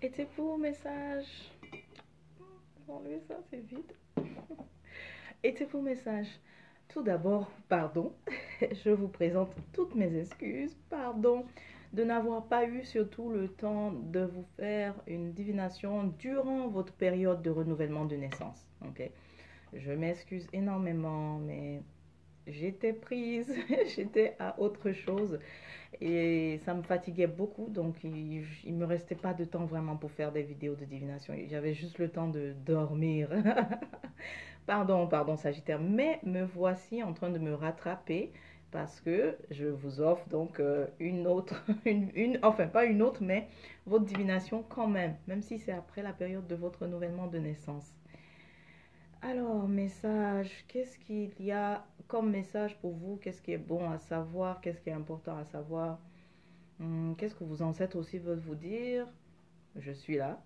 Et tes beaux messages. Enlever ça, c'est vite. Et tes beaux messages. Tout d'abord, pardon. Je vous présente toutes mes excuses. Pardon de n'avoir pas eu surtout le temps de vous faire une divination durant votre période de renouvellement de naissance. Ok? Je m'excuse énormément, mais j'étais prise, j'étais à autre chose et ça me fatiguait beaucoup, donc il me restait pas de temps vraiment pour faire des vidéos de divination. J'avais juste le temps de dormir. Pardon, Sagittaire, mais me voici en train de me rattraper parce que je vous offre donc une autre, enfin pas une autre, mais votre divination quand même, même si c'est après la période de votre renouvellement de naissance. Alors, message, qu'est-ce qu'il y a comme message pour vous? Qu'est-ce qui est bon à savoir? Qu'est-ce qui est important à savoir? Qu'est-ce que vos ancêtres aussi veulent vous dire? Je suis là,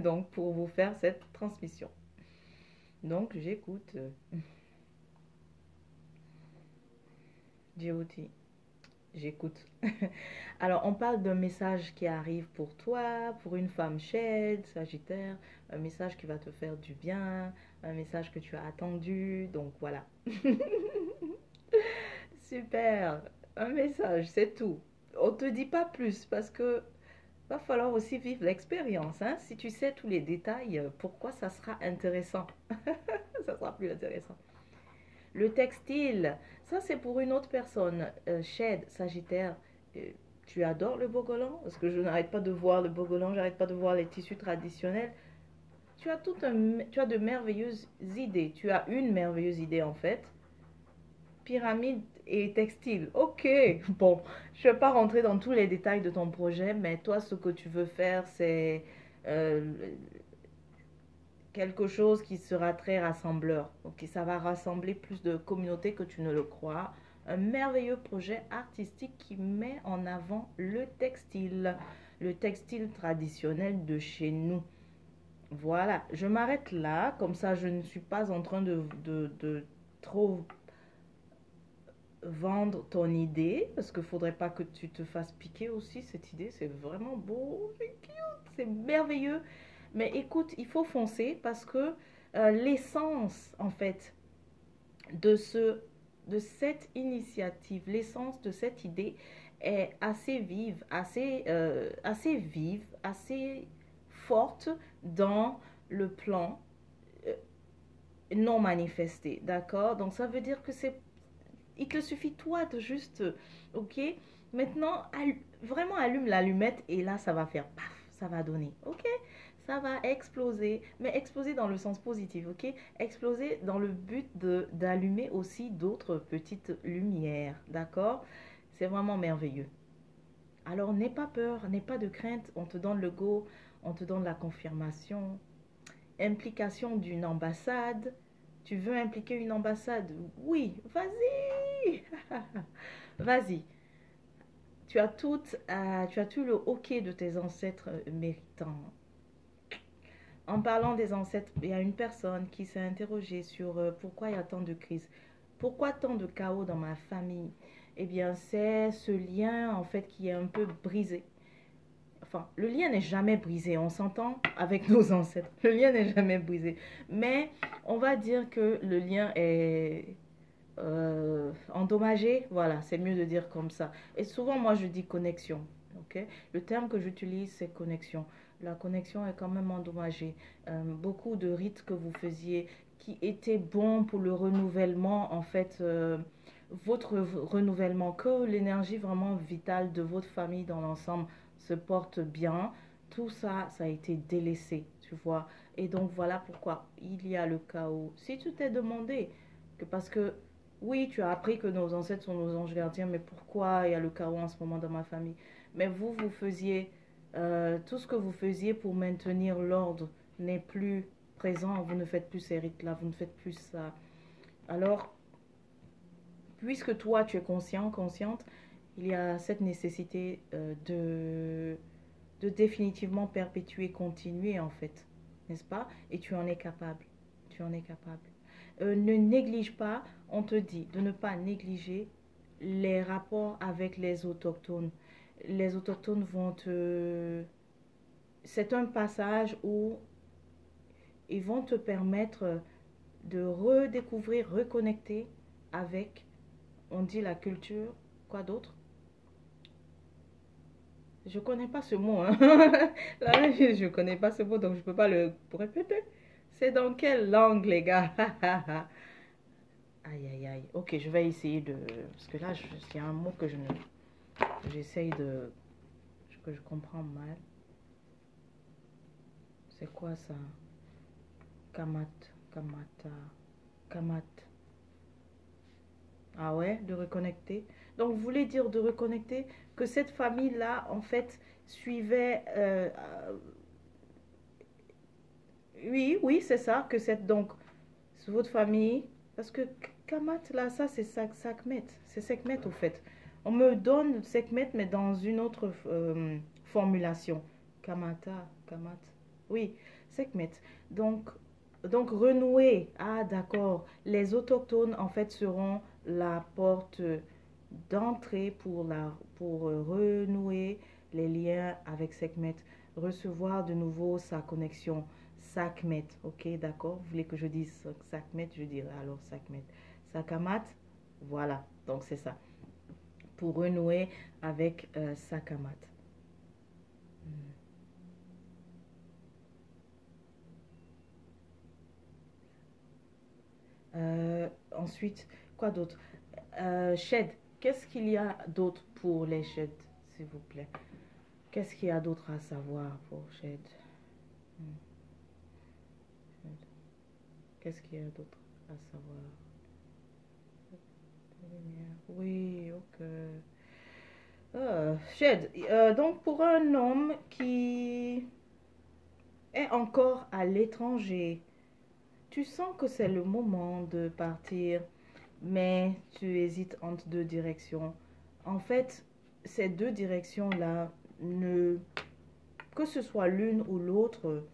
donc pour vous faire cette transmission. Donc, j'écoute. Djibouti, j'écoute. Alors, on parle d'un message qui arrive pour toi, pour une femme chère, Sagittaire, un message qui va te faire du bien, un message que tu as attendu. Donc, voilà. Super, un message, c'est tout. On te dit pas plus parce que va falloir aussi vivre l'expérience. Hein. Si tu sais tous les détails, pourquoi ça sera intéressant? Ça sera plus intéressant. Le textile, ça c'est pour une autre personne. Shed, Sagittaire, euh, tu adores le bogolan? Parce que je n'arrête pas de voir le bogolan, j'arrête pas de voir les tissus traditionnels. Tu as de merveilleuses idées. Tu as une merveilleuse idée en fait. Pyramide et textile. Ok, bon, je ne vais pas rentrer dans tous les détails de ton projet, mais toi, ce que tu veux faire, c'est euh, quelque chose qui sera très rassembleur. Ok, ça va rassembler plus de communautés que tu ne le crois. Un merveilleux projet artistique qui met en avant le textile traditionnel de chez nous. Voilà, je m'arrête là, comme ça je ne suis pas en train de trop vendre ton idée, parce qu'il ne faudrait pas que tu te fasses piquer aussi cette idée. C'est vraiment beau, c'est cute, c'est merveilleux. Mais écoute, il faut foncer parce que l'essence, en fait, de, ce, de cette initiative, l'essence de cette idée est assez vive, assez vive, assez forte dans le plan euh, non manifesté, d'accord? Donc ça veut dire que c'est il te suffit toi de juste, ok? Maintenant, vraiment allume l'allumette et là, ça va faire paf, ça va donner, ok? Ça va exploser, mais exploser dans le sens positif, ok? Exploser dans le but d'allumer aussi d'autres petites lumières, d'accord? C'est vraiment merveilleux. Alors, n'aie pas peur, n'aie pas de crainte, on te donne le go, on te donne la confirmation. Implication d'une ambassade. Tu veux impliquer une ambassade? Oui, vas-y. Vas-y. Tu as tout le OK de tes ancêtres méritants. En parlant des ancêtres, il y a une personne qui s'est interrogée sur pourquoi il y a tant de crises. Pourquoi tant de chaos dans ma famille? Eh bien, c'est ce lien en fait qui est un peu brisé. Enfin, le lien n'est jamais brisé, on s'entend avec nos ancêtres. Le lien n'est jamais brisé. Mais on va dire que le lien est endommagé. Voilà, c'est mieux de dire comme ça. Et souvent, moi, je dis connexion. Ok. Le terme que j'utilise, c'est connexion. La connexion est quand même endommagée. Beaucoup de rites que vous faisiez qui étaient bons pour le renouvellement, en fait, votre renouvellement, que l'énergie vraiment vitale de votre famille dans l'ensemble se porte bien, tout ça, ça a été délaissé, tu vois. Et donc voilà pourquoi il y a le chaos. Si tu t'es demandé que parce que oui, tu as appris que nos ancêtres sont nos anges gardiens, mais pourquoi il y a le chaos en ce moment dans ma famille? Mais vous, vous faisiez tout ce que vous faisiez pour maintenir l'ordre n'est plus présent. Vous ne faites plus ces rites-là, vous ne faites plus ça. Alors, puisque toi, tu es conscient, consciente, il y a cette nécessité de définitivement perpétuer, continuer en fait, n'est-ce pas? Et tu en es capable. Tu en es capable. Ne néglige pas, on te dit de ne pas négliger les rapports avec les autochtones. Les autochtones vont te c'est un passage où ils vont te permettre de redécouvrir, reconnecter avec, on dit la culture, quoi d'autre? Je connais pas ce mot, hein. Là, je connais pas ce mot, donc je peux pas le répéter. C'est dans quelle langue, les gars? Aïe, aïe, aïe. Ok, je vais essayer de... Parce que là, il y a un mot que je ne... J'essaye de... que je comprends mal. C'est quoi ça? Kamat, kamata, kamat. Ah ouais, de reconnecter. Donc, vous voulez dire de reconnecter que cette famille-là, en fait, suivait... oui, oui, c'est ça, que cette... Donc, c'est votre famille. Parce que kamat, là, ça, c'est sakmet. C'est sekmet, au fait. On me donne sekmet, mais dans une autre formulation. Kamata, kamat. Oui, sekmet. Donc, donc renouer. Ah, d'accord. Les autochtones, en fait, seront la porte d'entrée pour renouer les liens avec Sekhmet, recevoir de nouveau sa connexion. Sakmet, ok, d'accord. Vous voulez que je dise Sakmet, je dirais alors Sakmet. Sakamat, voilà, donc c'est ça. Pour renouer avec Sakamat. Ensuite, quoi d'autre? Shed. Qu'est-ce qu'il y a d'autre pour les sheds, s'il vous plaît? Qu'est-ce qu'il y a d'autre à savoir pour shed? Hmm, shed. Qu'est-ce qu'il y a d'autre à savoir? Oui, ok. Shed. Donc, pour un homme qui est encore à l'étranger, tu sens que c'est le moment de partir, mais tu hésites entre deux directions. En fait, ces deux directions-là, ne, que ce soit l'une ou l'autre,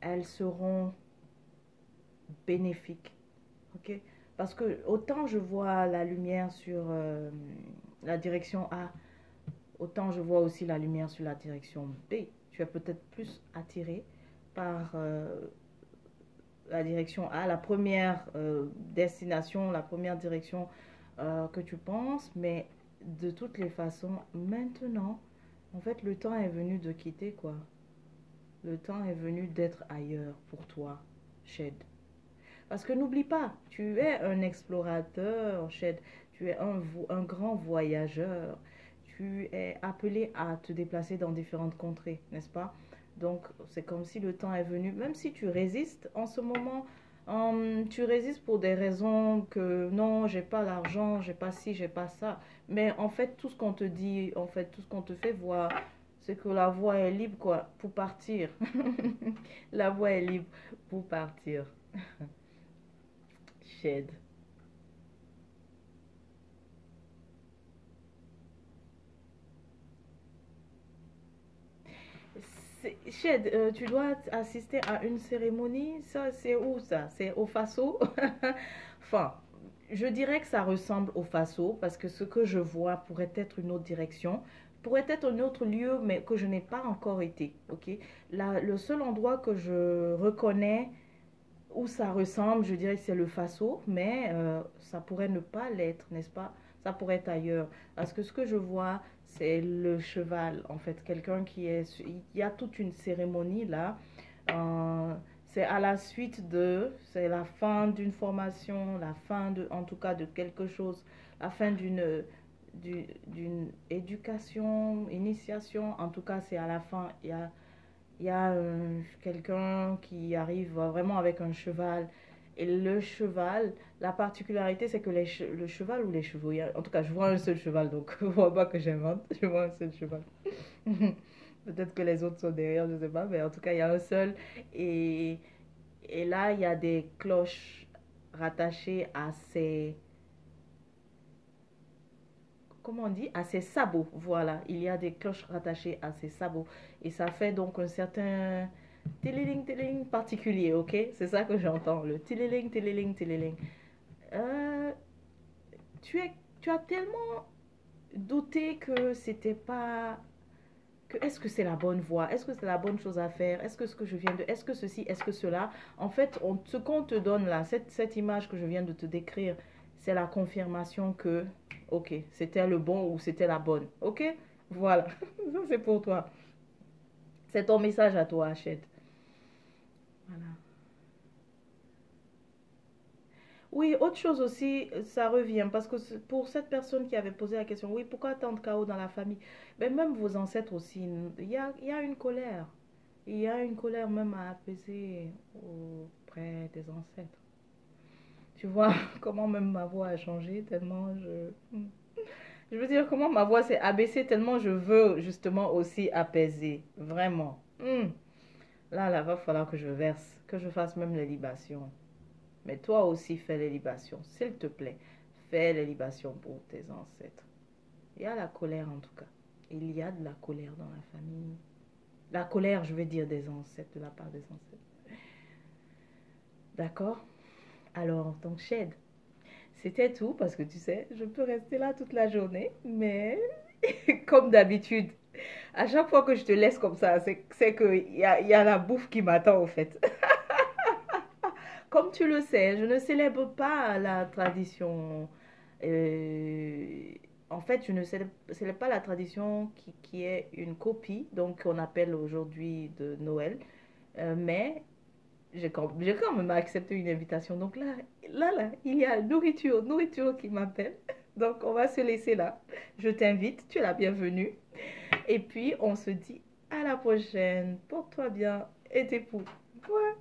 elles seront bénéfiques. Ok? Parce que autant je vois la lumière sur la direction A, autant je vois aussi la lumière sur la direction B. Tu es peut-être plus attiré par la direction A, la première destination, la première direction que tu penses, mais de toutes les façons, maintenant, en fait, le temps est venu de quitter, quoi. Le temps est venu d'être ailleurs pour toi, Shed. Parce que n'oublie pas, tu es un explorateur, Shed. Tu es un grand voyageur. Tu es appelé à te déplacer dans différentes contrées, n'est-ce pas? Donc, c'est comme si le temps est venu, même si tu résistes en ce moment, tu résistes pour des raisons que non, j'ai pas l'argent, j'ai pas ci, j'ai pas ça. Mais en fait, tout ce qu'on te dit, en fait, tout ce qu'on te fait voir, c'est que la voie est libre, quoi, pour partir. La voie est libre pour partir. Shed. Shed, tu dois assister à une cérémonie. Ça, c'est où ça? C'est au Faso? Enfin, je dirais que ça ressemble au Faso parce que ce que je vois pourrait être une autre direction, pourrait être un autre lieu, mais que je n'ai pas encore été. Ok? Le seul endroit que je reconnais où ça ressemble, je dirais que c'est le Faso, mais ça pourrait ne pas l'être, n'est-ce pas? Ça pourrait être ailleurs. Parce que ce que je vois, c'est le cheval, en fait. Quelqu'un qui est... Il y a toute une cérémonie là. C'est à la suite de... C'est la fin d'une formation, la fin de... En tout cas de quelque chose. La fin d'une éducation, initiation. En tout cas, c'est à la fin. Il y a quelqu'un qui arrive vraiment avec un cheval. Et le cheval, la particularité, c'est que le cheval ou les chevaux, en tout cas, je vois un seul cheval, donc il ne faut pas que j'invente, je vois un seul cheval. Peut-être que les autres sont derrière, je ne sais pas, mais en tout cas, il y a un seul. Et, et là, il y a des cloches rattachées à ses, comment on dit, à ses sabots. Voilà, il y a des cloches rattachées à ses sabots. Et ça fait donc un certain tililing, tililing particulier, ok? C'est ça que j'entends, le tililing, tililing, tililing. Euh, tu as tellement douté que c'était pas que est-ce que c'est la bonne voie, est-ce que c'est la bonne chose à faire, est-ce que ce que je viens de, est-ce que ceci, est-ce que cela. En fait, ce qu'on te donne là, cette image que je viens de te décrire, c'est la confirmation que, ok, c'était le bon ou c'était la bonne. Ok? Voilà, ça c'est pour toi. C'est ton message à toi, Hachette. Voilà. Oui, autre chose aussi, ça revient, parce que pour cette personne qui avait posé la question, oui, pourquoi tant de chaos dans la famille? Mais même vos ancêtres aussi, il y a une colère. Il y a une colère même à apaiser auprès des ancêtres. Tu vois comment même ma voix a changé tellement Je veux dire comment ma voix s'est abaissée tellement je veux justement aussi apaiser. Vraiment. Là, va falloir que je verse, que je fasse même les libations. Mais toi aussi, fais les libations, s'il te plaît. Fais les libations pour tes ancêtres. Il y a la colère en tout cas. Il y a de la colère dans la famille. La colère, je veux dire, des ancêtres, de la part des ancêtres. D'accord? Alors, donc, Shed, c'était tout parce que tu sais, je peux rester là toute la journée, mais comme d'habitude, à chaque fois que je te laisse comme ça, c'est qu'il y a la bouffe qui m'attend au fait. Comme tu le sais, je ne célèbre pas la tradition. euh, En fait, je ne célèbre pas la tradition qui est une copie, donc qu'on appelle aujourd'hui de Noël. Mais j'ai quand même accepté une invitation. Donc là, il y a nourriture qui m'appelle. Donc on va se laisser là. Je t'invite, tu es la bienvenue. Et puis on se dit à la prochaine. Porte-toi bien et tes poux. Ouais.